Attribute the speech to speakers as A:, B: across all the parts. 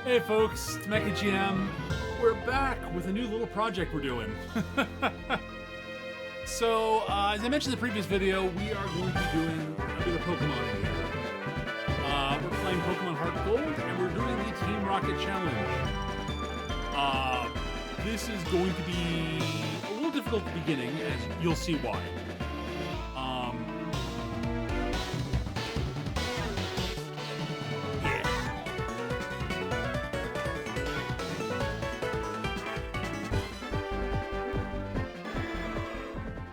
A: Hey folks, it's MechaGM. We're back with a new little project we're doing. So, as I mentioned in the previous video, we are going to be doing a bit of Pokemon in here. We're playing Pokemon Heartgold, and we're doing the Team Rocket Challenge. This is going to be a little difficult at the beginning, as you'll see why.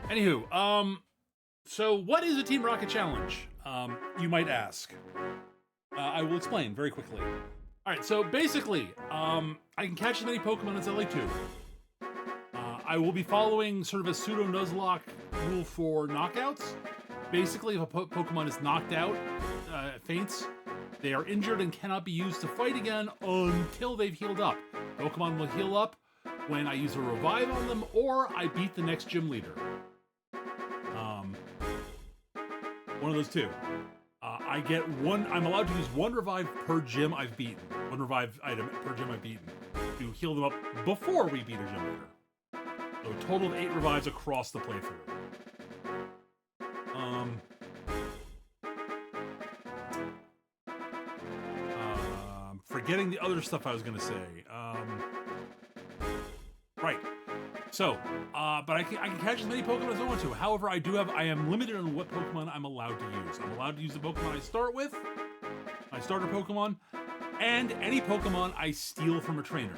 A: Anywho, so what is a Team Rocket Challenge? You might ask. I will explain very quickly. Alright, so basically, I can catch as many Pokemon as I like to. I will be following sort of a Pseudo-Nuzlocke rule for knockouts. Basically, if a Pokemon is knocked out, faints, they are injured and cannot be used to fight again until they've healed up. Pokemon will heal up when I use a revive on them, or I beat the next gym leader. One of those two. I get one. I'm allowed to use one revive per gym I've beaten. One revive item per gym I've beaten to heal them up before we beat a gym leader. So a total of 8 revives across the playthrough. Forgetting the other stuff I was gonna say. Right. So, but I can catch as many Pokemon as I want to. However, I am limited on what Pokemon I'm allowed to use. I'm allowed to use the Pokemon I start with, my starter Pokemon, and any Pokemon I steal from a trainer.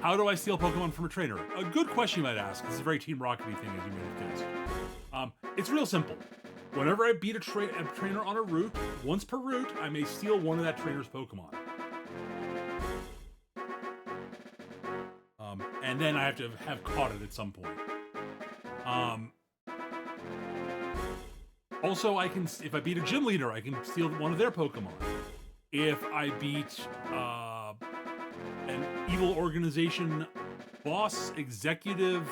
A: How do I steal Pokemon from a trainer? A good question, you might ask. This is a very Team Rocket-y thing, as you may have guessed. It's real simple. Whenever I beat a trainer on a route, once per route, I may steal one of that trainer's Pokemon. And then I have to have caught it at some point. Also, if I beat a gym leader, I can steal one of their Pokemon. If I beat an evil organization boss, executive,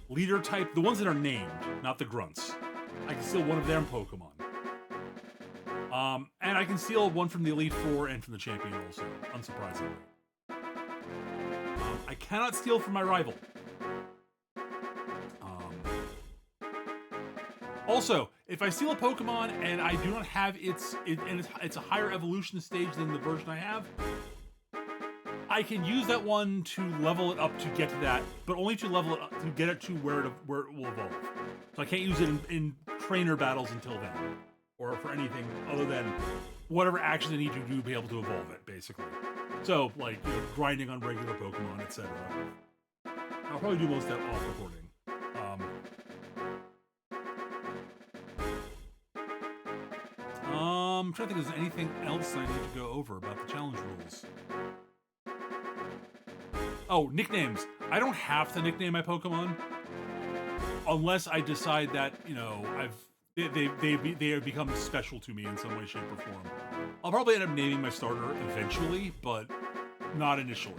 A: leader type, the ones that are named, not the grunts, I can steal one of their Pokemon. And I can steal one from the Elite Four and from the Champion also, unsurprisingly. I cannot steal from my rival. Also, if I steal a Pokemon and I do not have it's a higher evolution stage than the version I have, I can use that one to level it up to get to that, but only to level it up to get it to where it will evolve. So I can't use it in trainer battles until then, or for anything other than whatever actions I need to do to be able to evolve it, basically. So, like, you know, grinding on regular Pokemon, etc. I'll probably do most of that off recording. I'm trying to think if there's anything else I need to go over about the challenge rules. Oh, nicknames. I don't have to nickname my Pokemon unless I decide that, you know, they have become special to me in some way, shape, or form. I'll probably end up naming my starter eventually, but not initially.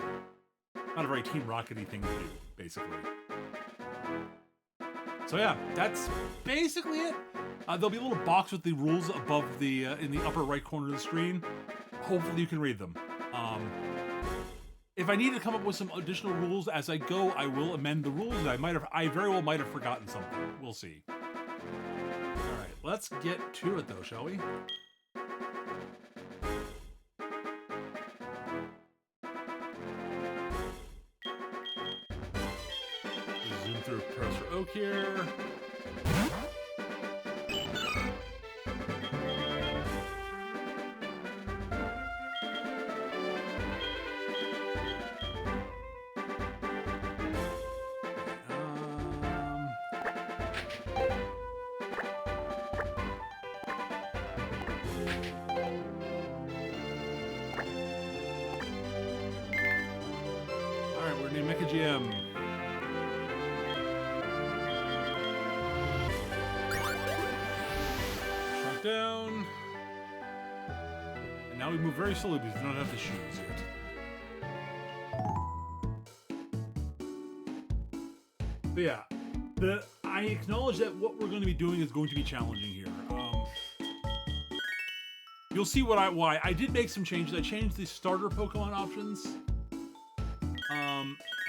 A: Not a very Team Rocket-y thing to do, basically. So yeah, that's basically it. There'll be a little box with the rules above the in the upper right corner of the screen. Hopefully you can read them. If I need to come up with some additional rules as I go, I will amend the rules. I very well might have forgotten something. We'll see. All right, let's get to it though, shall we? Zoom through Professor Oak here. Alright, we're named MechaGM. Shrunk down. And now we move very slowly because we don't have the shoes yet. But yeah, I acknowledge that what we're going to be doing is going to be challenging here. You'll see why. I did make some changes. I changed the starter Pokemon options.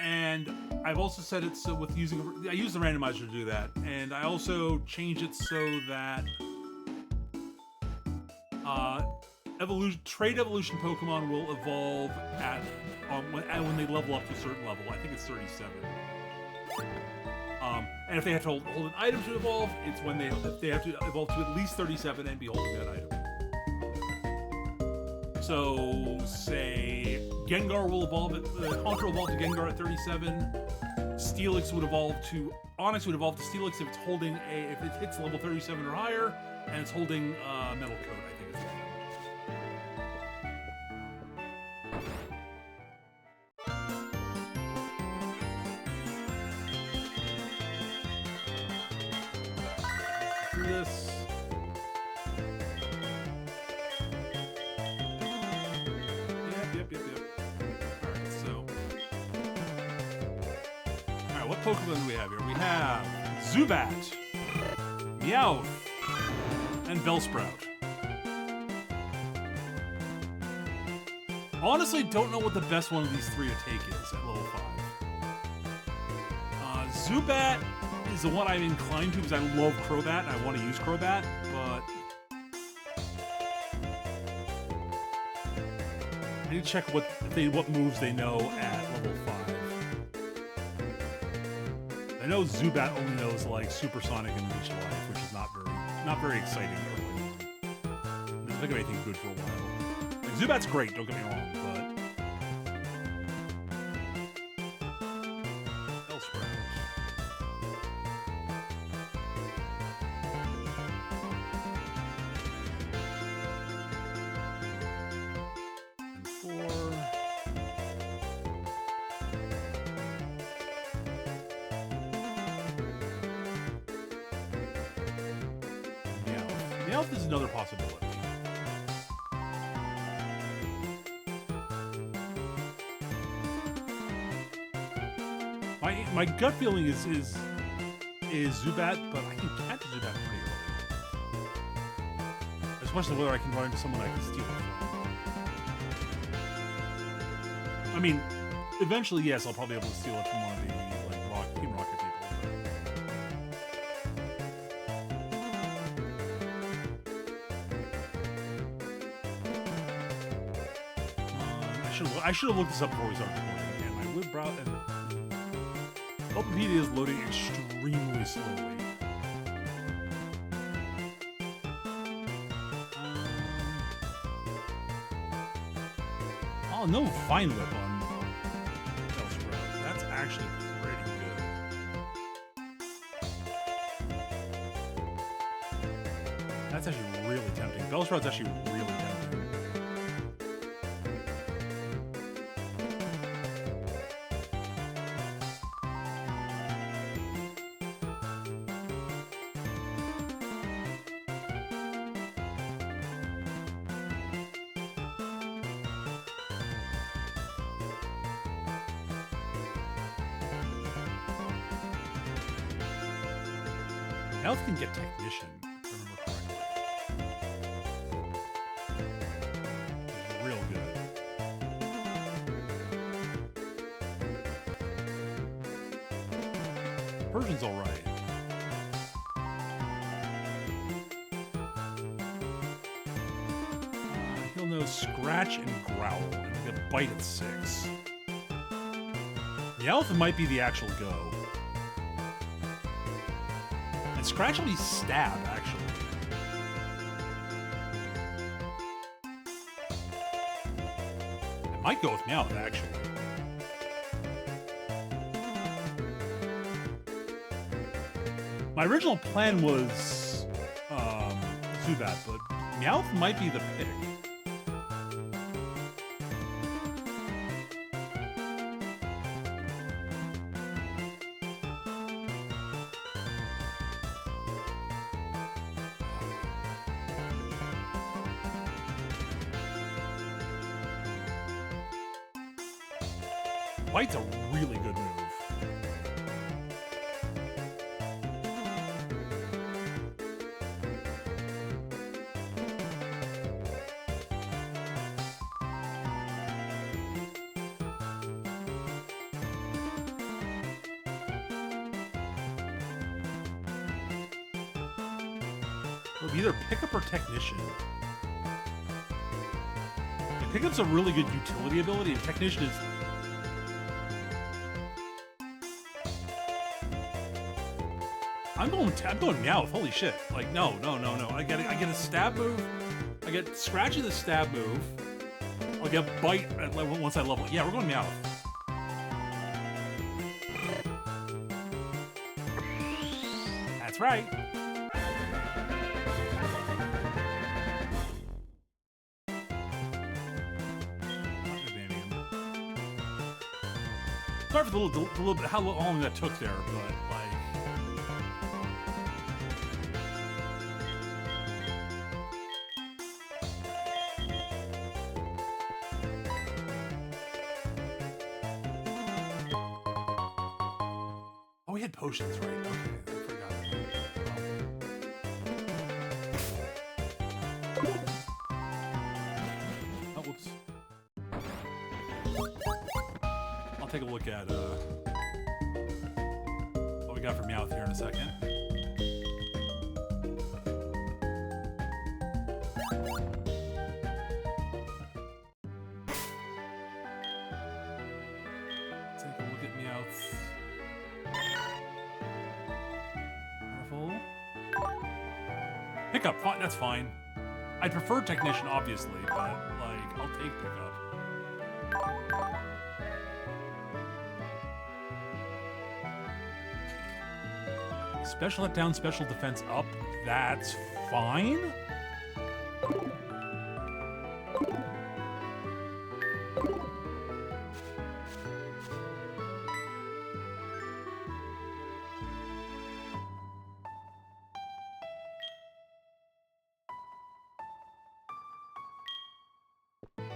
A: And I've also set it so with I use the randomizer to do that. And I also changed it so that trade evolution Pokemon will evolve when they level up to a certain level. I think it's 37. And if they have to hold an item to evolve, it's when they have to evolve to at least 37 and be holding that item. So, say Gengar will evolve Haunter will evolve to Gengar at 37. Steelix would evolve to Onix would evolve to Steelix if it hits level 37 or higher, and it's holding Metal Coat, I think it's the name. This. What Pokemon do we have here? We have Zubat, Meowth, and Bellsprout. Honestly, don't know what the best one of these three to take is at level 5. Zubat is the one I'm inclined to because I love Crobat and I want to use Crobat, but I need to check what moves they know at level 5. I know Zubat only knows like Supersonic and Leech Life, which is not very exciting early on. Doesn't think of anything good for a while. Like, Zubat's great, don't get me wrong, but Bellsprout. And 4. Meowth is another possibility. My gut feeling is Zubat, but I can catch Zubat pretty early. Especially whether I can run into someone I can steal it from. I mean, eventually, yes, I'll probably be able to steal it from one of the Team Rocket people. I should have looked this up before we started recording, and my web browser and Wikipedia is loading extremely slowly. Oh, no Vine Whip on Bellsprout. That's actually pretty good. That's actually really tempting. Bellsprout's actually really tempting. Meowth can get Technician, if I remember correctly. It's real good. Persian's alright. He'll know Scratch and Growl, and he'll get Bite at 6. Meowth might be the actual go. Scratch will be Stab, actually. I might go with Meowth, actually. My original plan was Zubat, but Meowth might be the pick. Bite's a really good move. So it'll be either pickup or technician. Yeah, pickup's a really good utility ability, and technician is. I'm going Meowth. Holy shit! Like no. I get a stab move. I get Scratch as a stab move. I'll get Bite once I level. Yeah, we're going Meowth. That's right. Sorry for the little bit how long that took there, but like. Oh, we had potions, right? Okay, I forgot. Oh, whoops. I'll take a look at what we got for Meowth here in a second. Take a look at Meowth. Pickup, fine, that's fine. I prefer technician, obviously, but like, I'll take pickup. Special up, down, special defense up. That's fine.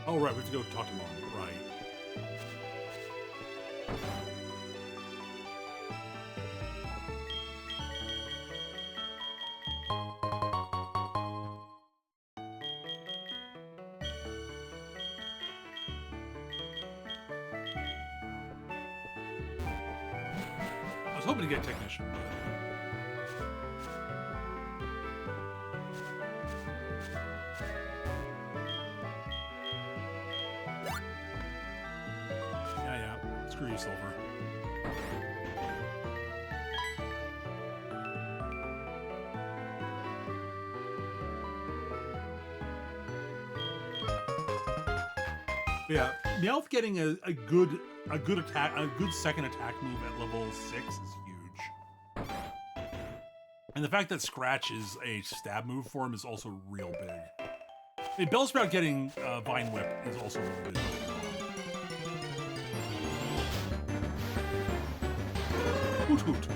A: Oh, right, we have to go talk to Mom. Right. I was hoping to get a technician, but... Screw you, Silver. Yeah, Meowth getting a good second attack move at level 6 is huge. And the fact that Scratch is a stab move for him is also real big. I mean, Bellsprout getting Vine Whip is also really big. Hoot hoot.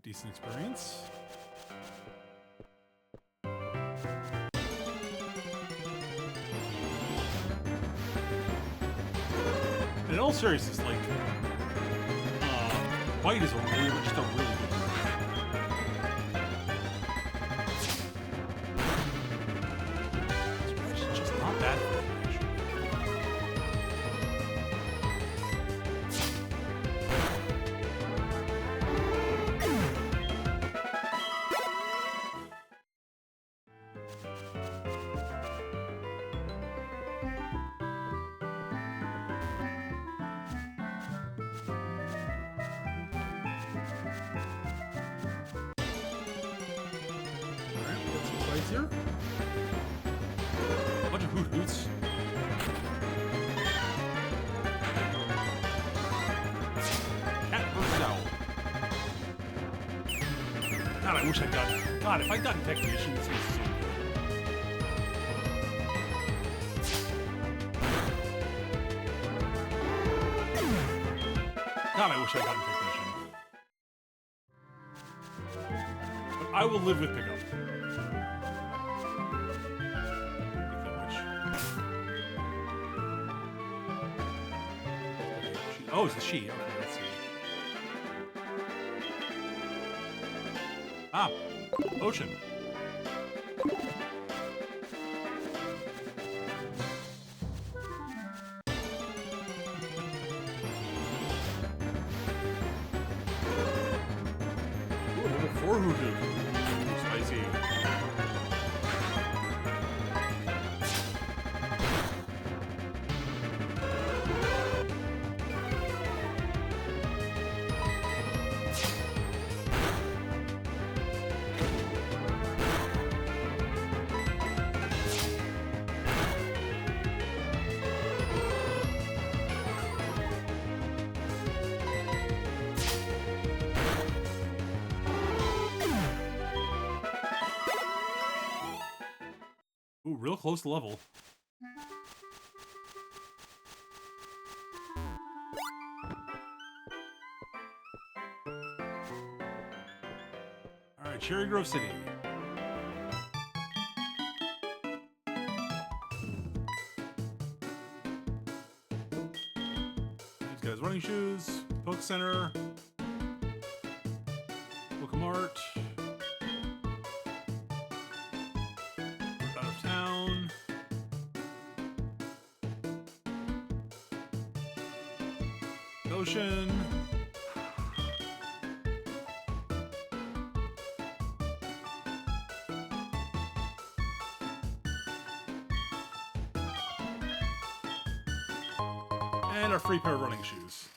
A: Decent experience. In all seriousness, like, Bite is just a really good move. It's just not bad for him, actually. Here. A bunch of hoot hoots. Cat versus owl. God, I wish I'd gotten. God, if I'd gotten technician, this was so good. God, I wish I'd gotten technician. I will live with pickup. Oh, it's a she. Okay, let's see. Ah, ocean. Four hoodoo. Spicy. Ooh, real close to level. Alright, Cherry Grove City. These guys running shoes, Poke Center, Pokemon. Out of town. Ocean. And our free pair of running shoes.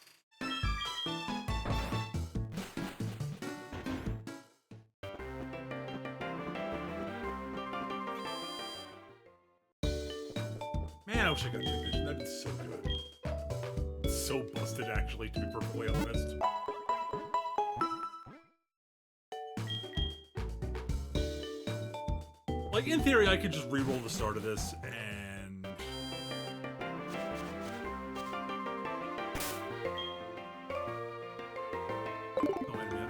A: Man, I wish I got technician. That'd be so good. It's so busted, actually, to be perfectly honest. Like, in theory, I could just re-roll the start of this and... Oh, wait a minute.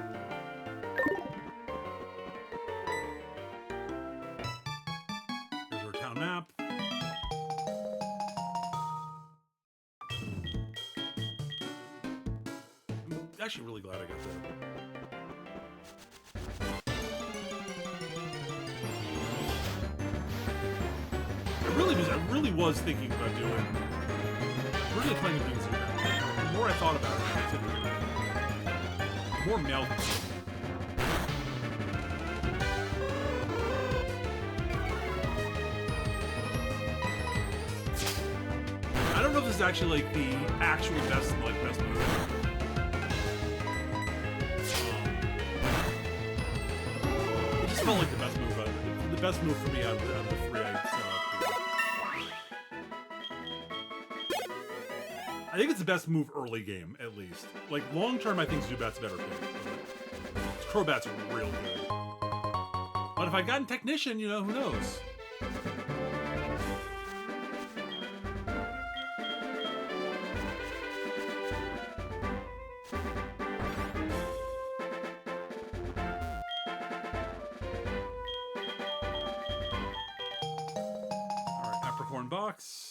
A: Here's our town map. I'm actually really glad I got that. I really was thinking about doing... Really planning on doing some of that. The more I thought about it, the more milk. I don't know if this is actually like the actual best move. It just felt like the best move. The best move for me out of the three I set up. I think it's the best move early game, at least. Like, long term, I think Zubat's a better pick. Crobat's real good. But if I'd gotten Technician, you know, who knows? Alright, Apricorn Box.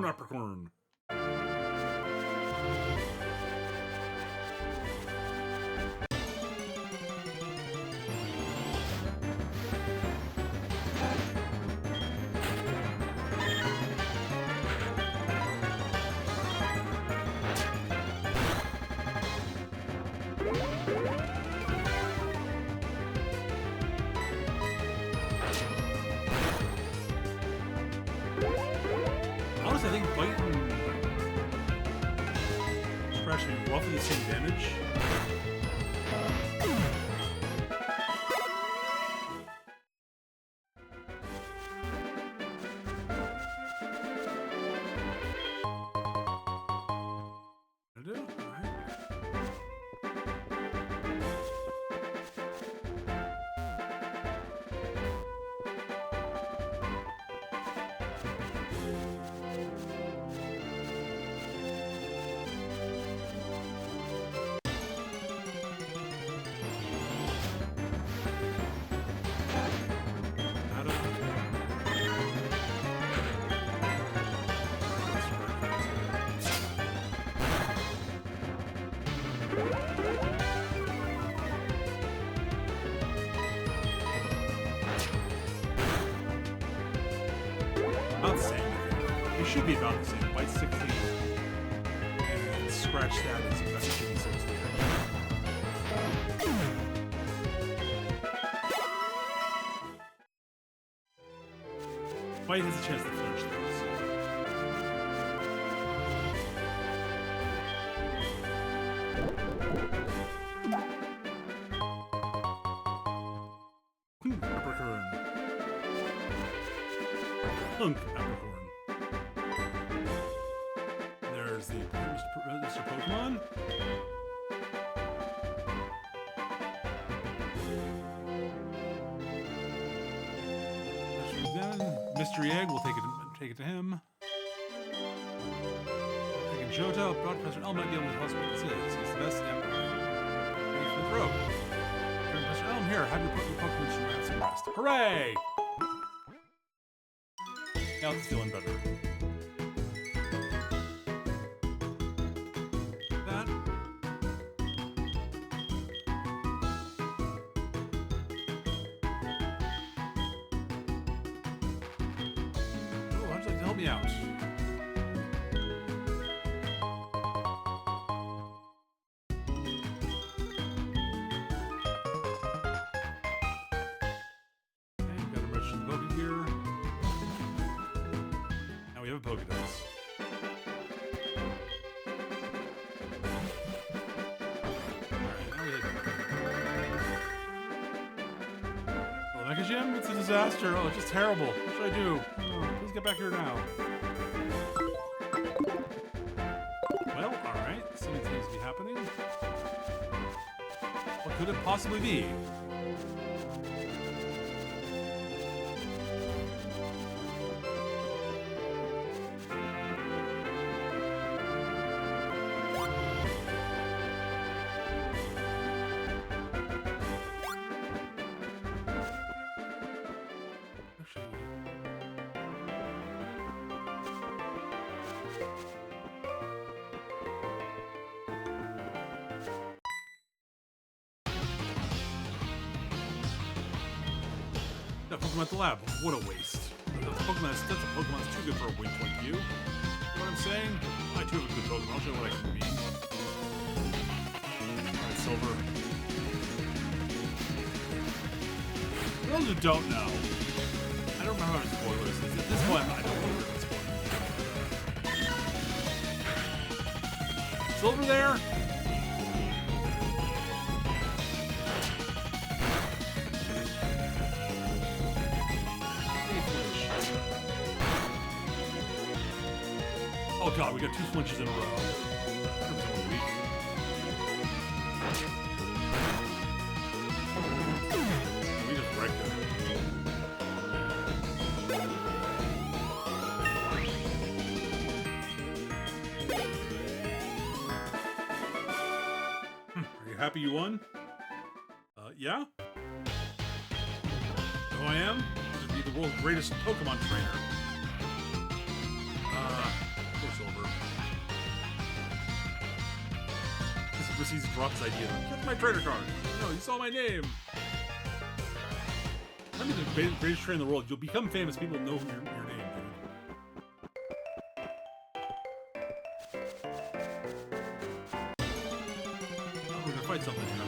A: Apricorn. I think Bite and Scratch do roughly the same damage. They should be about the same. Bite 60 and scratch stat is about 60. Bite has a chance to flinch though. Apricorn. Hunk Apricorn. There's the Mr. Pokemon. Mystery Egg, we'll take it to him. Taking Johto, brought Professor Elm might be able to tell us what this is. He's the best ever. Ready for the throw. Professor Elm, here, have your Pokemon shoot some rest. Hooray! Now it's feeling better. That. Oh, I'd like to help me out. We have a Pokédex. Alright, now we hit. Oh, MechaGM? It's a disaster. Oh, it's just terrible. What should I do? Oh, please get back here now. Well, alright. Something seems to be happening. What could it possibly be? Pokemon at the lab. What a waste. That's a Pokemon's too good for a win point view. You know what I'm saying? I too have a good Pokemon. I'll show you what I can be. Alright, Silver. For those who don't know, I don't remember how to spoil this. At this point, I don't know where to spoil. Silver there? Oh god, we got 2 flinches in a row. We just wrecked it. Are you happy you won? Yeah? So I am? I'm gonna be the world's greatest Pokemon trainer. Silver. This proceeds to drop his idea. Get my trader card. No, you saw my name. I'm the greatest trainer in the world. You'll become famous. People know your name, dude. Oh, we're gonna fight something here.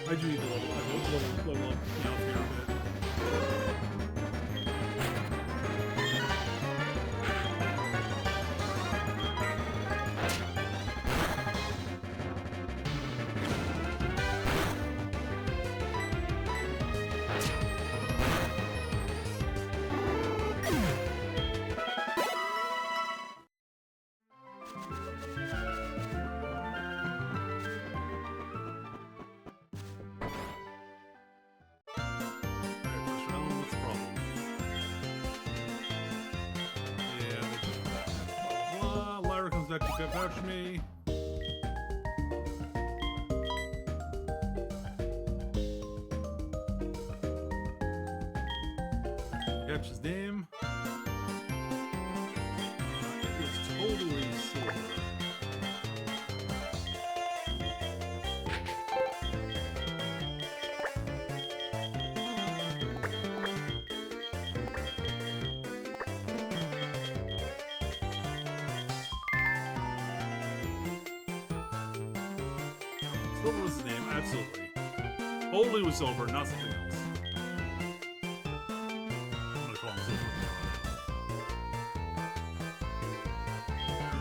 A: I do need to level up. Level up now here a bit. that could vouch me. Catch his name. It was totally silver. Silver was his name, absolutely. Totally was silver, not something else. I'm gonna call him silver.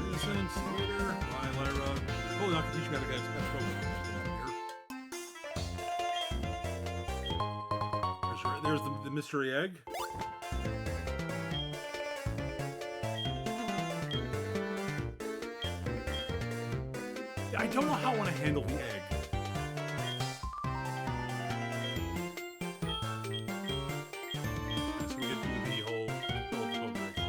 A: Innocent, later. Bye, Lyra. Totally not gonna teach you how to get catch Pokemon. There's the mystery egg. I don't know how I want to handle the egg. So we get to the whole Pokemon thing.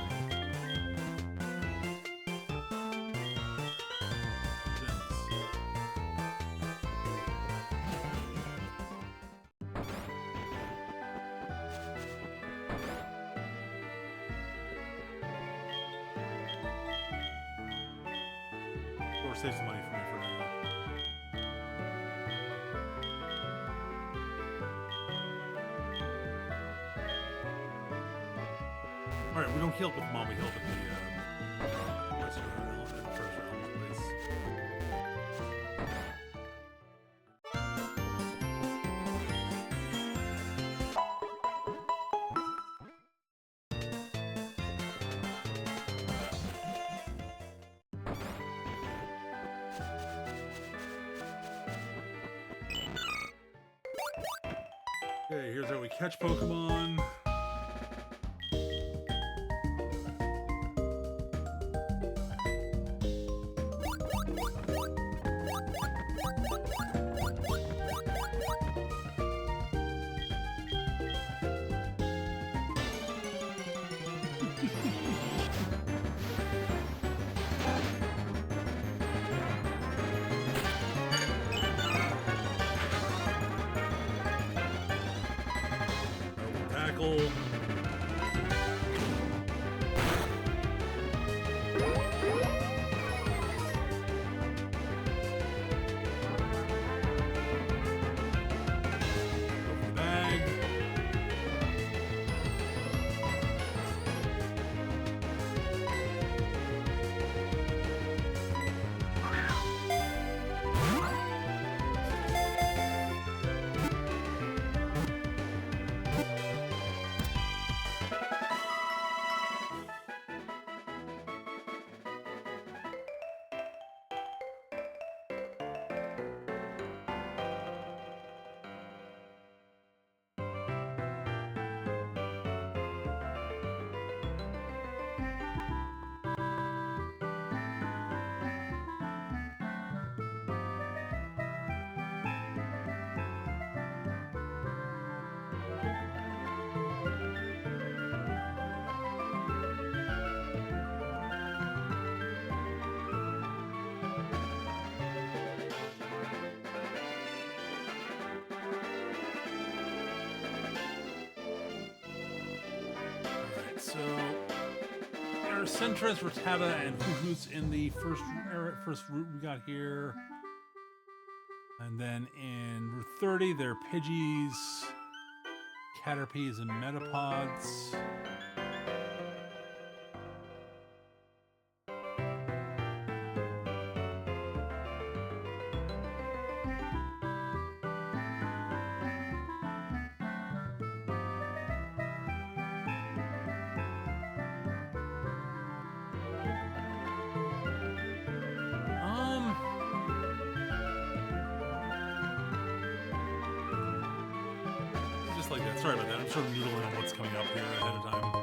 A: Or save some money for me for now. Alright, we don't heal up with Mom, we heal up with the rest of the first round, please. Okay, here's how we catch Pokemon. Tackle. So there are Sentras, Rattata, and Hootoots in the first route we got here. And then in Route 30, there are Pidgeys, Caterpies, and Metapods. Like that. Sorry about that. I'm sort of noodling on what's coming up here ahead of time.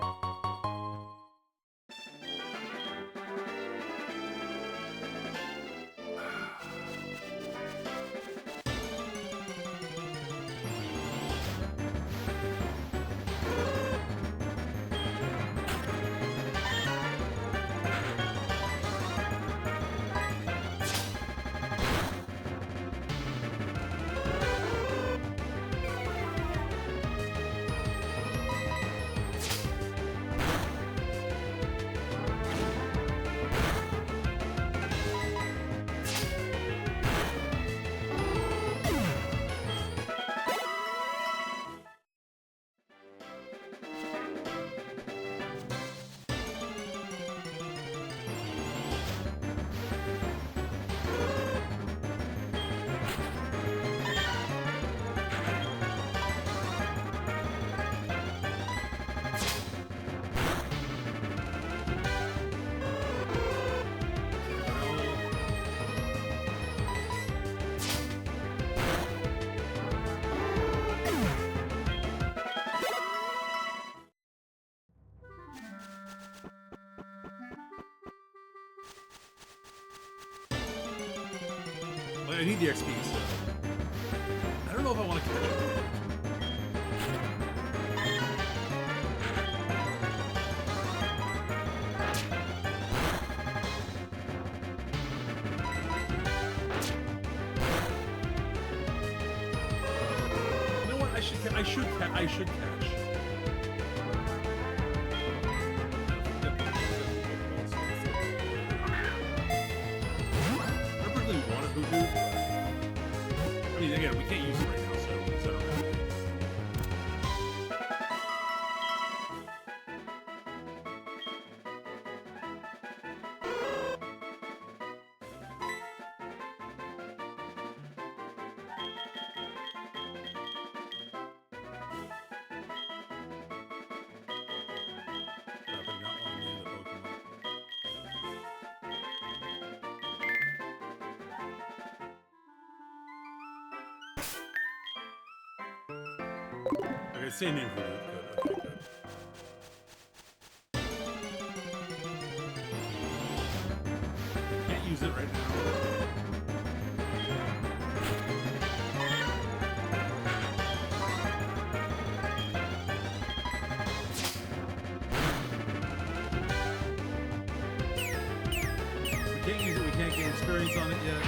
A: Like, I need the XP, so I don't know if I want to catch it. You know what? I should catch. I mean, again, we can't use it right now, so I don't know. Okay, same name for it. Good. Okay, good. Can't use it right now. We can't use it. We can't get experience on it yet.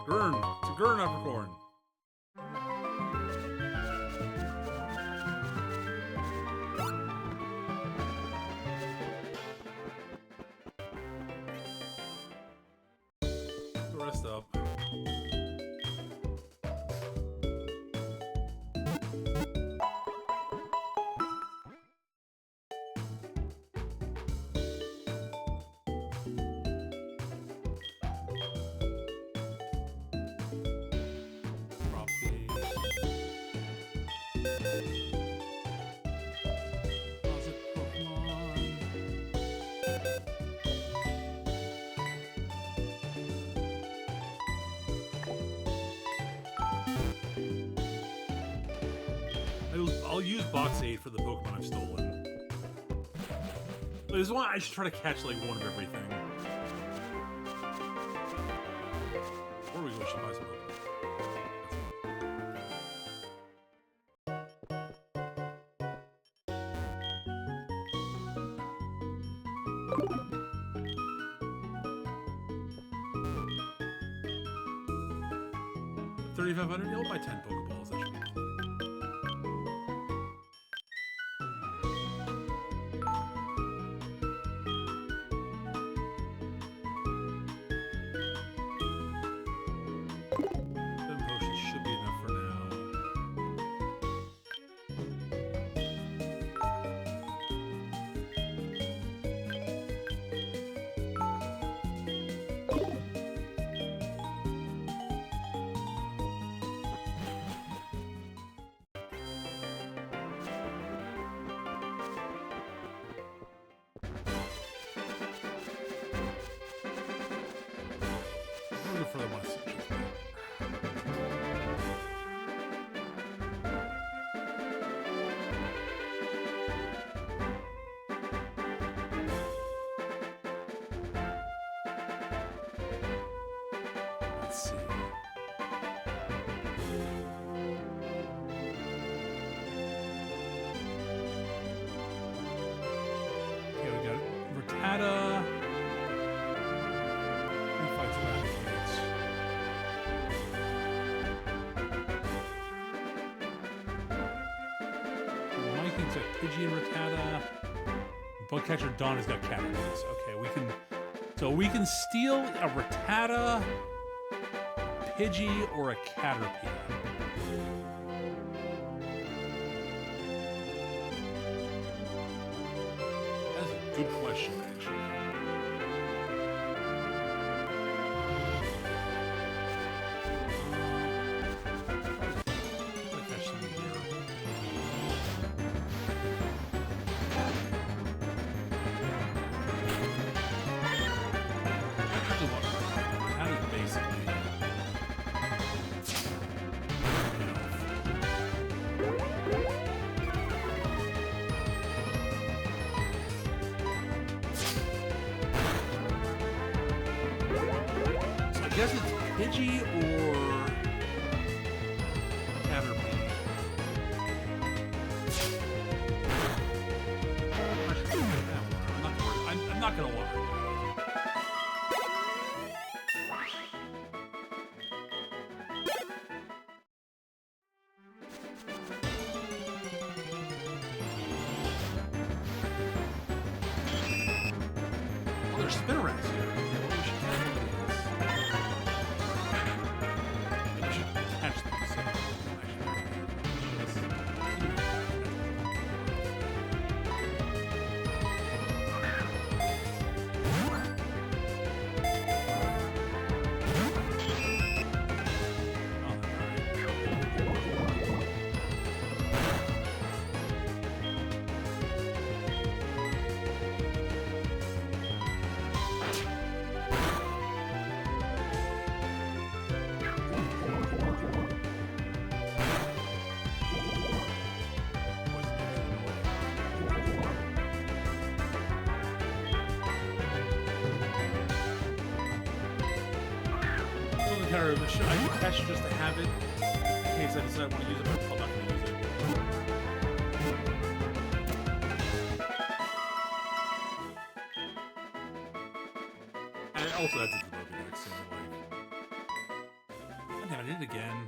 A: Gurn. It's a Gurn Uppercorn. Rest up. I'll use box 8 for the Pokemon I've stolen. There's one I should try to catch like one of everything. Or we go should buy some Pokemon. $3,500. You'll buy 10 Pokeballs. That should be fun. For the West. Let's see. Okay, we got Rattata. Who fights Eradicates? Miking's got Pidgey and Rattata. Bugcatcher Dawn has got Caterpies. Okay, we can steal a Rattata, Pidgey, or a Caterpie. That's a good question, actually. I'm gonna catch them here. guess it's Pidgey or Caterpie. I'm not gonna worry. Oh, there's Spinnerets here. We should catch them. So I can catch just to have it in case I decide I want to use it, but I'm not going to use it. And also, that's the Pokédex, so like... Oh, damn, I did it again.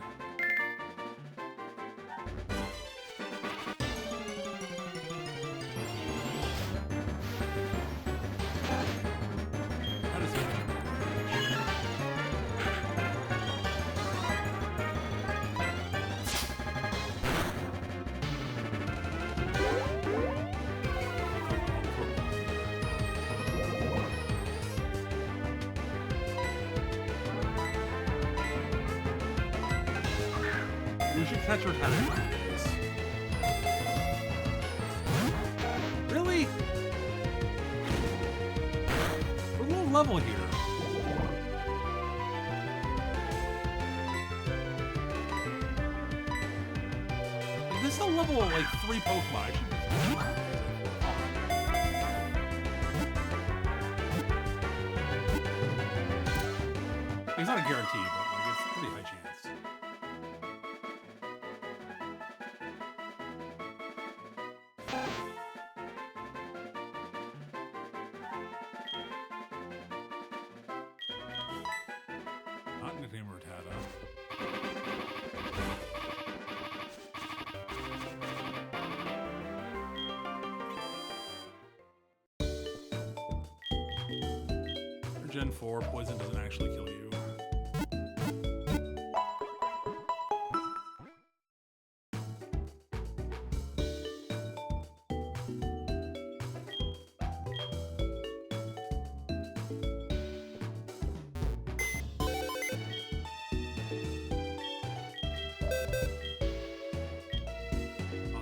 A: How does it... We should catch her time. Really? We're low level here. Like, this is a level of like 3 Pokemon. It's not a guarantee, but like it's a pretty high chance. Not nickname Rattata. For Gen 4, poison doesn't actually kill you.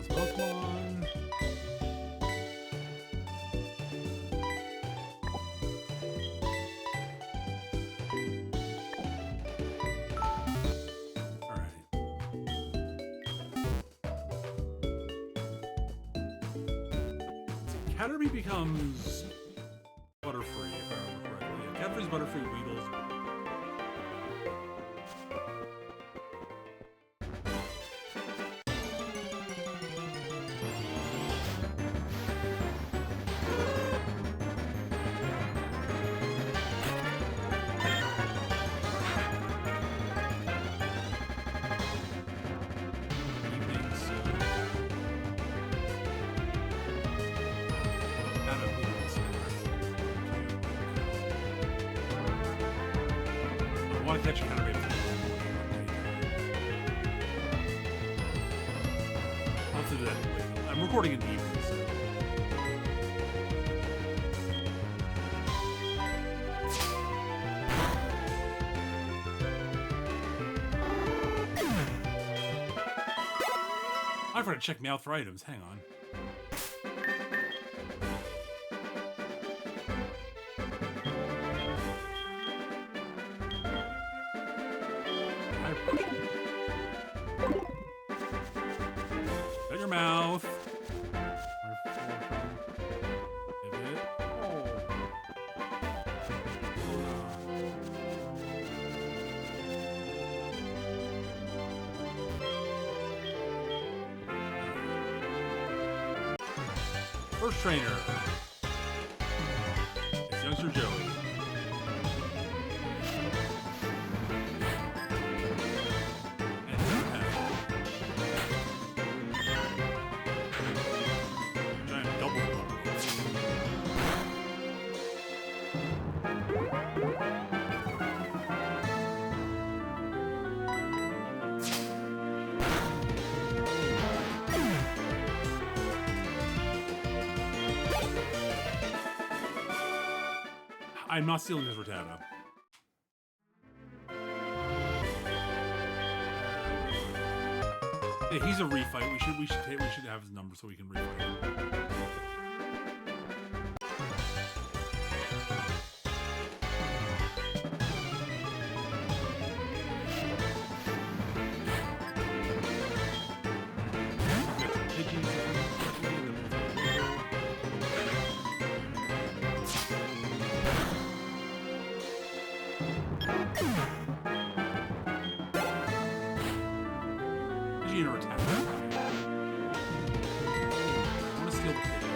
A: Pokemon. Alright. Caterpie becomes Butterfree, if I remember correctly. Yeah, Caterpie's Butterfree, Weedle's. I want to catch a kind of raven. I'll have to do that later. I'm recording in the evening, so. I forgot to check Meowth for items. Hang on. Shut your mouth. First trainer. It's youngster Joey. And giant double. I'm not stealing his Rattata. Yeah, he's a refight. We should have his number so we can refight him. Or attack. I'm gonna steal the Pidgey.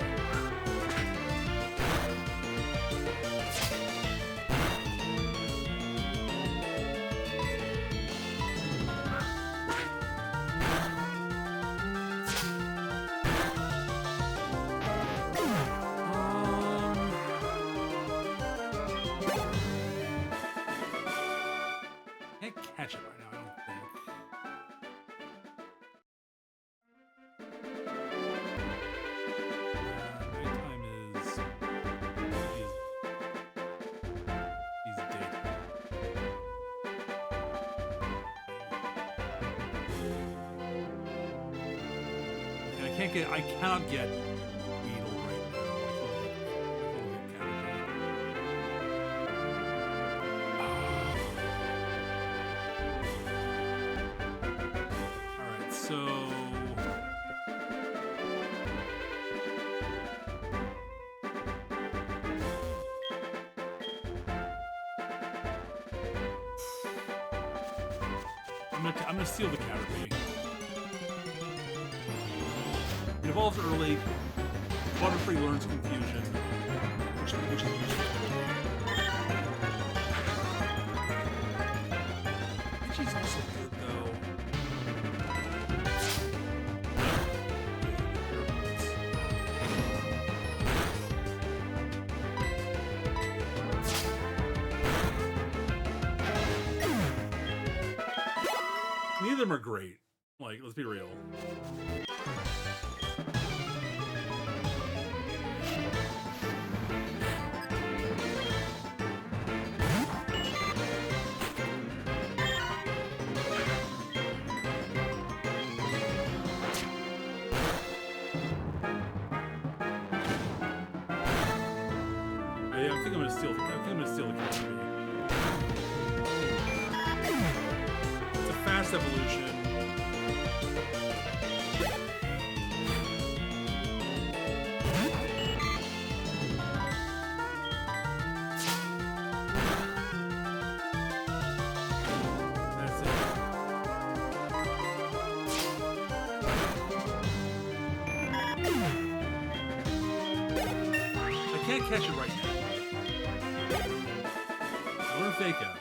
A: Can't catch it right now, I don't think. I cannot get Weedle right now. Alright, so I'm gonna steal the Caterpie. It evolves early. Butterfree learns Confusion, which is useful. She's also good though. Neither of them are great. Like, let's be real. I think I'm gonna steal the Caterpie. It's a fast evolution. That's it. I can't catch it right now. Learn Fake Out.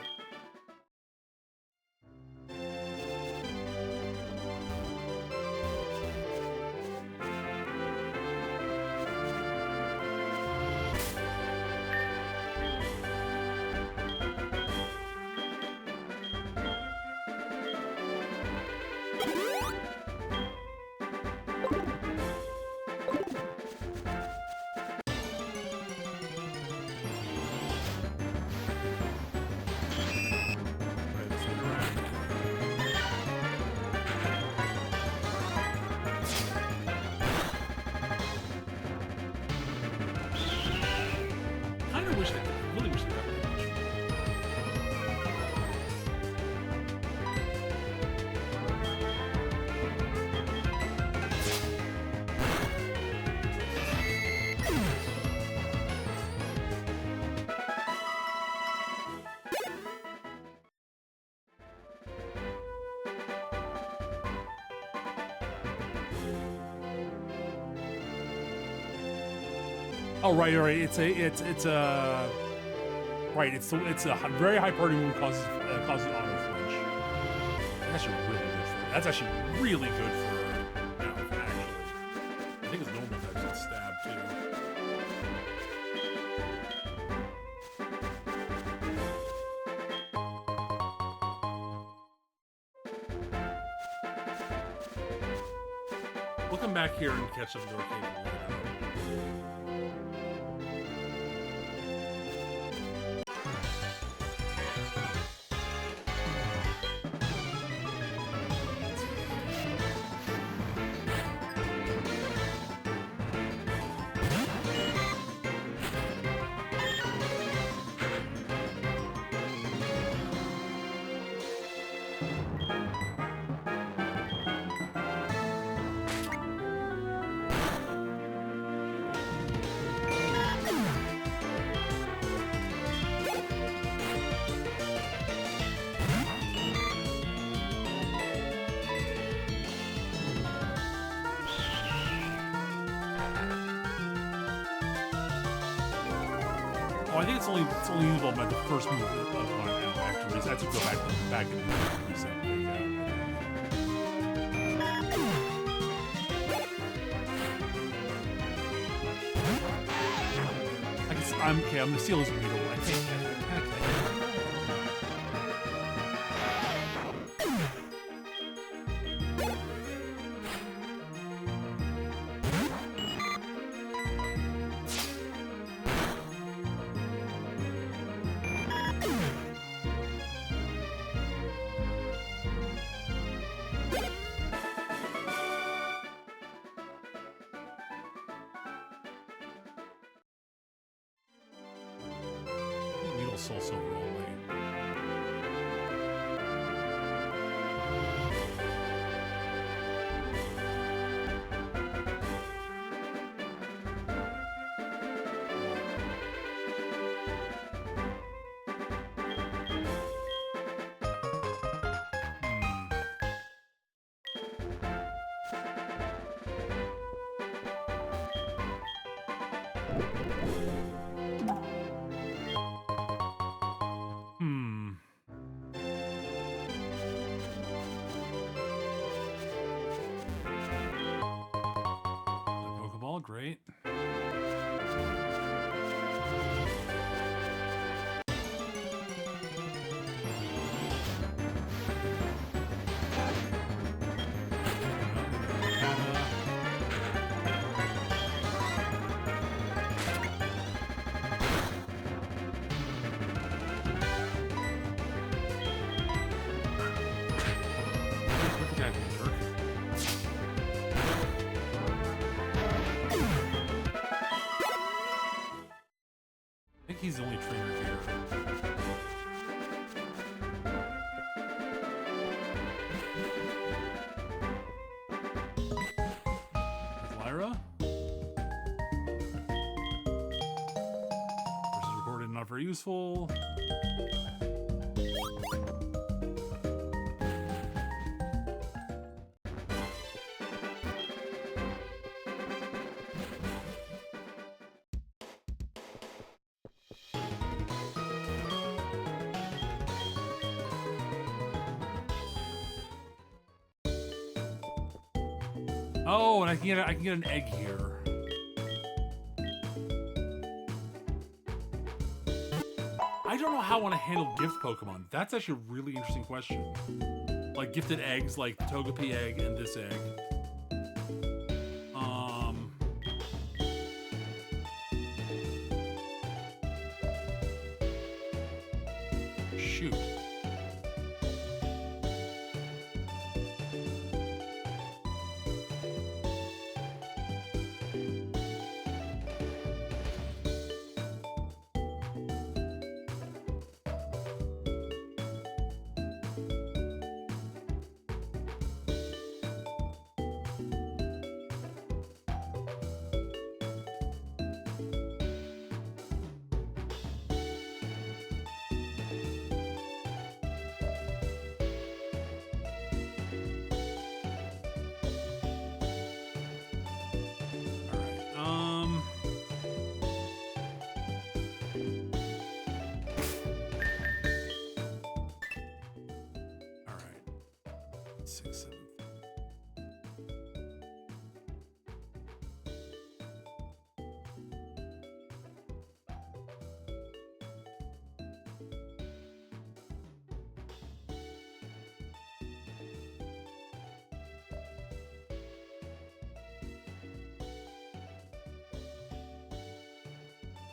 A: Oh, right. It's a right. It's a very high priority move causes auto flinch. That's actually really good for. That's actually really good for. Actually, I think his normal types would stab too. We'll come back here and catch up with the arcade later. Oh, I think it's only usable by the first move of one after reset. I have to go back and reset. I'm gonna steal his needle. I can't. Soul Silver only. Great. He's the only trainer here. Lyra? Versus recorded, not very useful. Oh, and I can get an egg here. I don't know how I want to handle gift Pokemon. That's actually a really interesting question. Like gifted eggs, like the Togepi egg and this egg. Shoot. 6, 7.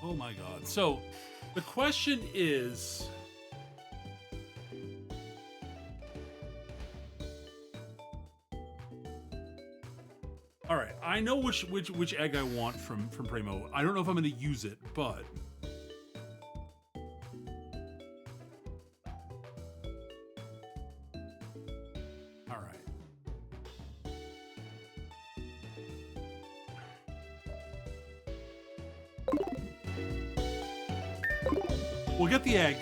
A: Oh my god. So the question is, all right, I know which egg I want from Primo. I don't know if I'm going to use it, but all right. We'll get the egg.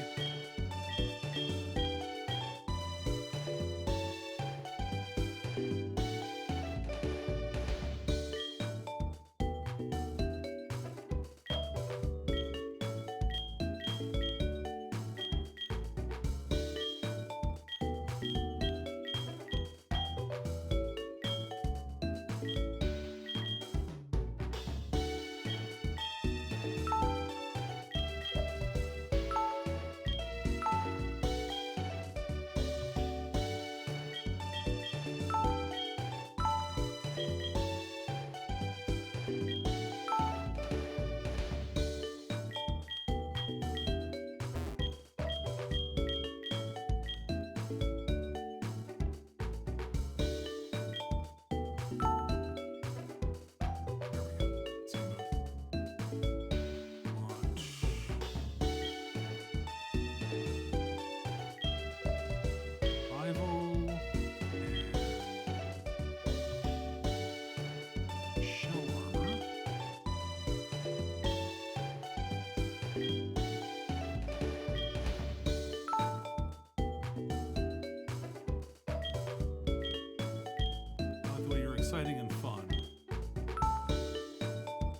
A: Exciting and fun.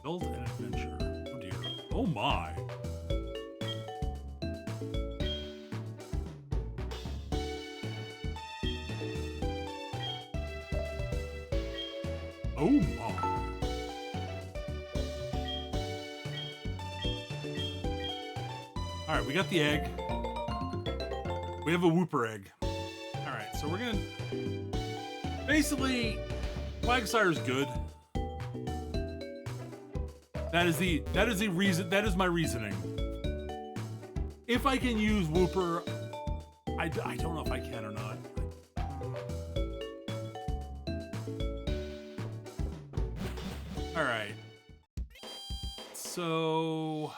A: Build an adventure. Oh dear. Oh my. Oh my. All right, we got the egg. We have a Wooper egg. All right, so we're gonna basically. Quagsire's good. That is the reason. That is my reasoning. If I can use Wooper, I don't know if I can or not. All right. So.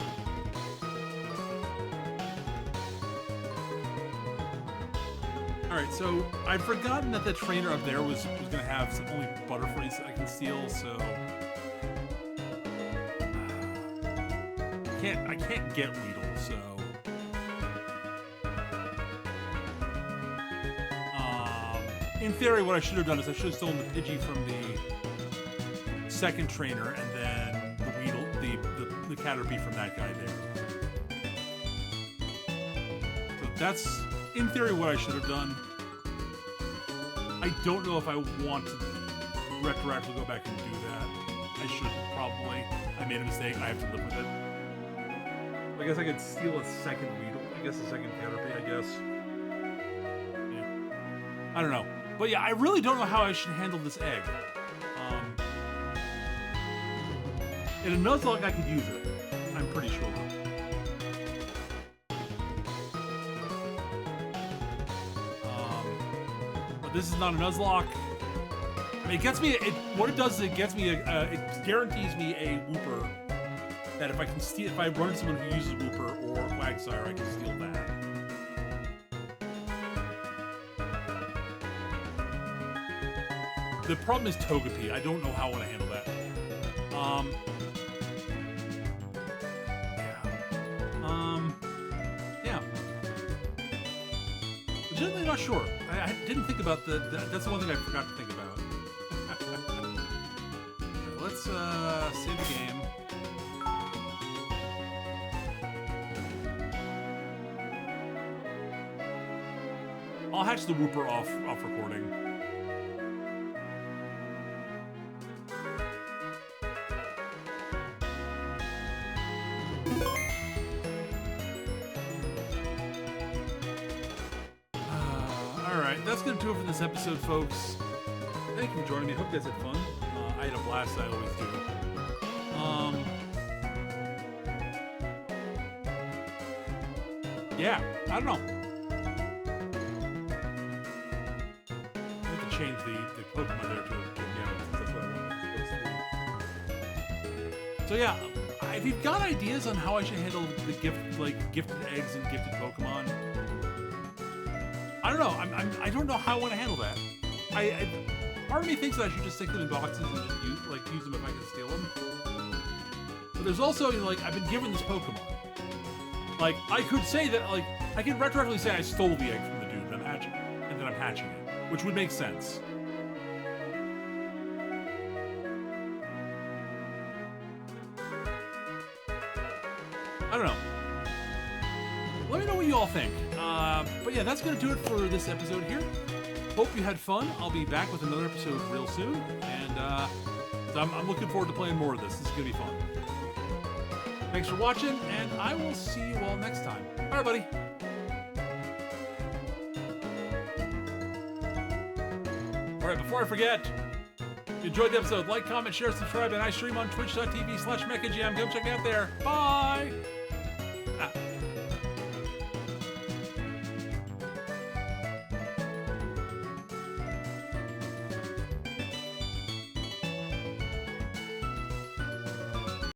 A: All right, so I'd forgotten that the trainer up there was going to have some only Butterfrees that I can steal, so I can't get Weedle, so in theory, what I should have done is I should have stolen the Pidgey from the second trainer, and then the Weedle, the Caterpie from that guy there. So that's. In theory, what I should have done. I don't know if I want to retroactively go back and do that. I should probably. I made a mistake. I have to live with it. I guess I could steal a second Weedle. I guess a second Caterpie, I guess. Yeah. I don't know. But yeah, I really don't know how I should handle this egg. In a Nuzlocke, I could use it. I'm pretty sure. This is not a Nuzlocke. I mean, it gets me. What it does is it gets me. It guarantees me a Wooper. That if I can steal, if I run into someone who uses Wooper or Quagsire, I can steal that. The problem is Togepi. I don't know how I want to handle that. Yeah. Legitimately not sure. I didn't think about that's the one thing I forgot to think about. Let's save the game. I'll hatch the Wooper off recording. that's gonna do it for this episode, folks. Thank you for joining me. Hope you guys had fun. I had a blast. I always do. Yeah, I don't know. I have to change the Pokemon there to that's what I want. So yeah, if you've got ideas on how I should handle the gifted eggs and gifted Pokemon, I don't know. I don't know how I want to handle that. Part of me thinks that I should just stick them in boxes and just use them if I can steal them. But there's also, I've been given this Pokemon. Like, I could say that, I could retroactively say I stole the egg from the dude that I'm hatching, and then I'm hatching it, which would make sense. I don't know. Let me know what you all think. But yeah, that's going to do it for this episode here. Hope you had fun. I'll be back with another episode real soon, and I'm looking forward to playing more of this. This is going to be fun. Thanks for watching, and I will see you all next time. Bye, buddy. All right, before I forget, if you enjoyed the episode, like, comment, share, subscribe, and I stream on twitch.tv/MechaGM. Come check me out there. Bye!